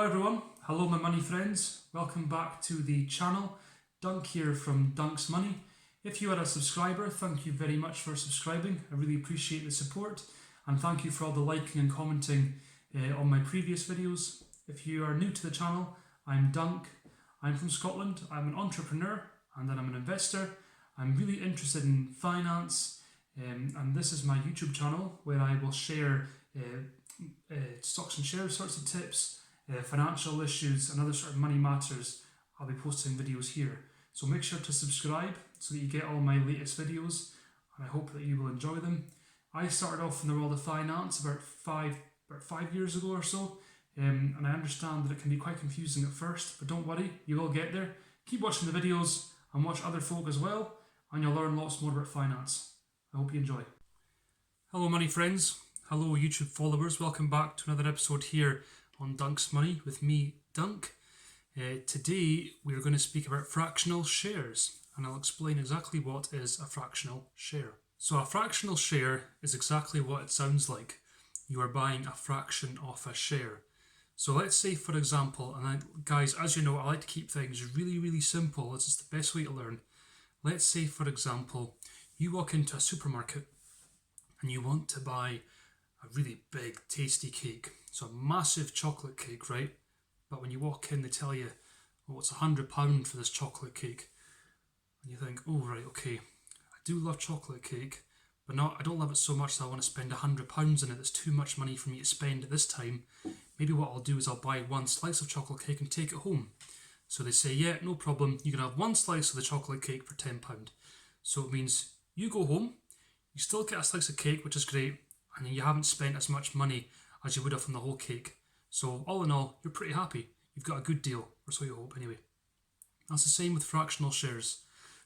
everyone, hello my money friends, welcome back to the channel. Dunk here from Dunk's Money. If you are a subscriber, thank you very much for subscribing. I really appreciate the support, and thank you for all the liking and commenting on my previous videos. If you are new to the channel, I'm Dunk. I'm from Scotland. I'm an entrepreneur and then I'm an investor. I'm really interested in finance, and this is my YouTube channel where I will share stocks and shares sorts of tips, financial issues and other sort of money matters. I'll be posting videos here. So make sure to subscribe so that you get all my latest videos, and I hope that you will enjoy them. I started off in the world of finance about five years ago or so, and I understand that it can be quite confusing at first, but don't worry, you will get there. Keep watching the videos and watch other folk as well, and you'll learn lots more about finance. I hope you enjoy. Hello money friends, hello YouTube followers, welcome back to another episode here on Dunk's Money with me, Dunk. Today we're going to speak about fractional shares, and I'll explain exactly what is a fractional share. So a fractional share is exactly what it sounds like. You are buying a fraction of a share. So let's say, for example, and guys, as you know, I like to keep things really simple. This is the best way to learn. Let's say, for example, you walk into a supermarket and you want to buy a really big, tasty cake. So a massive chocolate cake, right? But when you walk in, they tell you, oh, it's £100 for this chocolate cake. And you think, oh, right, okay, I do love chocolate cake, but I don't love it so much that I want to spend £100 on it. That's too much money for me to spend at this time. Maybe what I'll do is I'll buy one slice of chocolate cake and take it home. So they say, yeah, no problem. You can have one slice of the chocolate cake for £10. So it means you go home, you still get a slice of cake, which is great, and you haven't spent as much money as you would have on the whole cake. So all in all, you're pretty happy. You've got a good deal, or so you hope anyway. That's the same with fractional shares.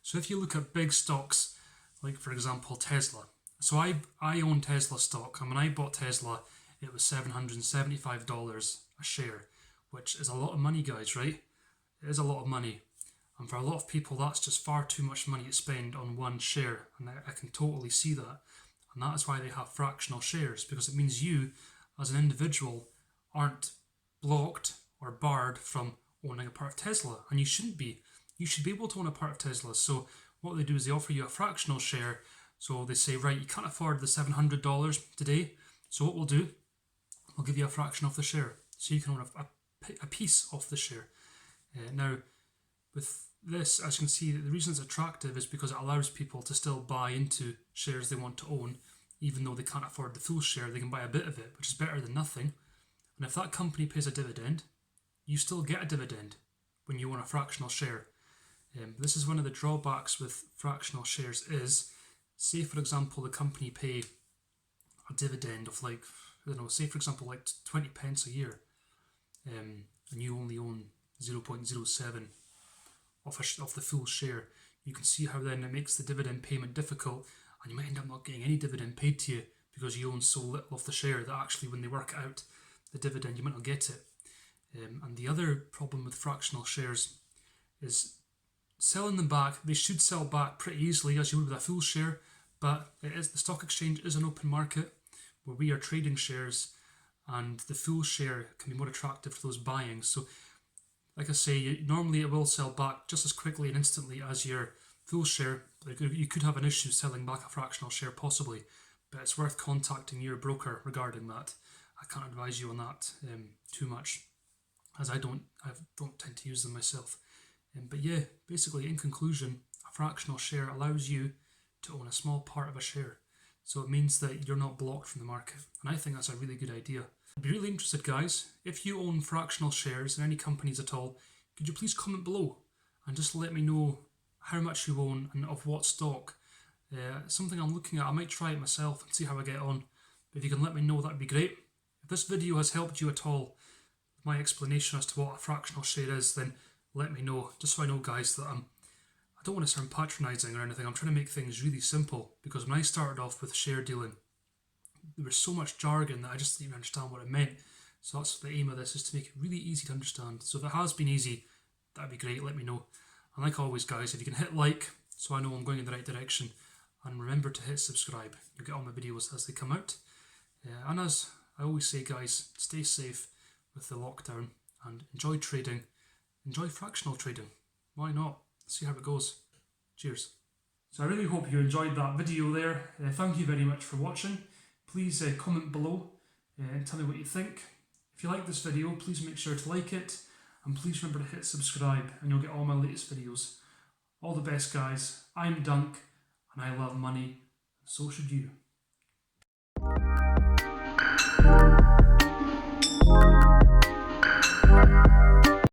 So if you look at big stocks, like for example Tesla. So I own Tesla stock, and when I bought Tesla, it was $775 a share, which is a lot of money, guys, right? It is a lot of money. And for a lot of people, that's just far too much money to spend on one share, and I can totally see that. And that is why they have fractional shares, because it means you, as an individual, aren't blocked or barred from owning a part of Tesla, and you shouldn't be. You should be able to own a part of Tesla. So what they do is they offer you a fractional share. So they say, right, you can't afford the $700 today, so what we'll do, we'll give you a fraction of the share, so you can own a piece of the share. Now, with this, as you can see, the reason it's attractive is because it allows people to still buy into shares they want to own. Even though they can't afford the full share, they can buy a bit of it, which is better than nothing. And if that company pays a dividend, you still get a dividend when you own a fractional share. This is one of the drawbacks with fractional shares is, say for example the company pay a dividend of like, I don't know, say for example like 20 pence a year, and you only own 0.07 of the full share. You can see how then it makes the dividend payment difficult, and you might end up not getting any dividend paid to you because you own so little of the share that actually when they work out the dividend you might not get it. And the other problem with fractional shares is selling them back. They should sell back pretty easily as you would with a full share, but the stock exchange is an open market where we are trading shares, and the full share can be more attractive to those buying. So like I say, normally it will sell back just as quickly and instantly as your full share. You could have an issue selling back a fractional share possibly, but it's worth contacting your broker regarding that. I can't advise you on that too much, as I don't tend to use them myself. But yeah, basically in conclusion, a fractional share allows you to own a small part of a share. So it means that you're not blocked from the market, and I think that's a really good idea. I'd be really interested, guys, if you own fractional shares in any companies at all, could you please comment below and just let me know how much you own and of what stock. Something I'm looking at. I might try it myself and see how I get on. But if you can let me know, that would be great. If this video has helped you at all, my explanation as to what a fractional share is, then let me know, just so I know, guys, that I don't want to sound patronising or anything. I'm trying to make things really simple, because when I started off with share dealing, there was so much jargon that I just didn't even understand what it meant. So that's the aim of this, is to make it really easy to understand. So if it has been easy, that'd be great, let me know. And like always, guys, if you can hit like, so I know I'm going in the right direction, and remember to hit subscribe. You'll get all my videos as they come out. And as I always say, guys, stay safe with the lockdown, and enjoy trading. Enjoy fractional trading. Why not? See how it goes. Cheers. So I really hope you enjoyed that video there. Thank you very much for watching. Please comment below and tell me what you think. If you like this video, please make sure to like it, and please remember to hit subscribe and you'll get all my latest videos. All the best, guys. I'm Dunk and I love money, and so should you.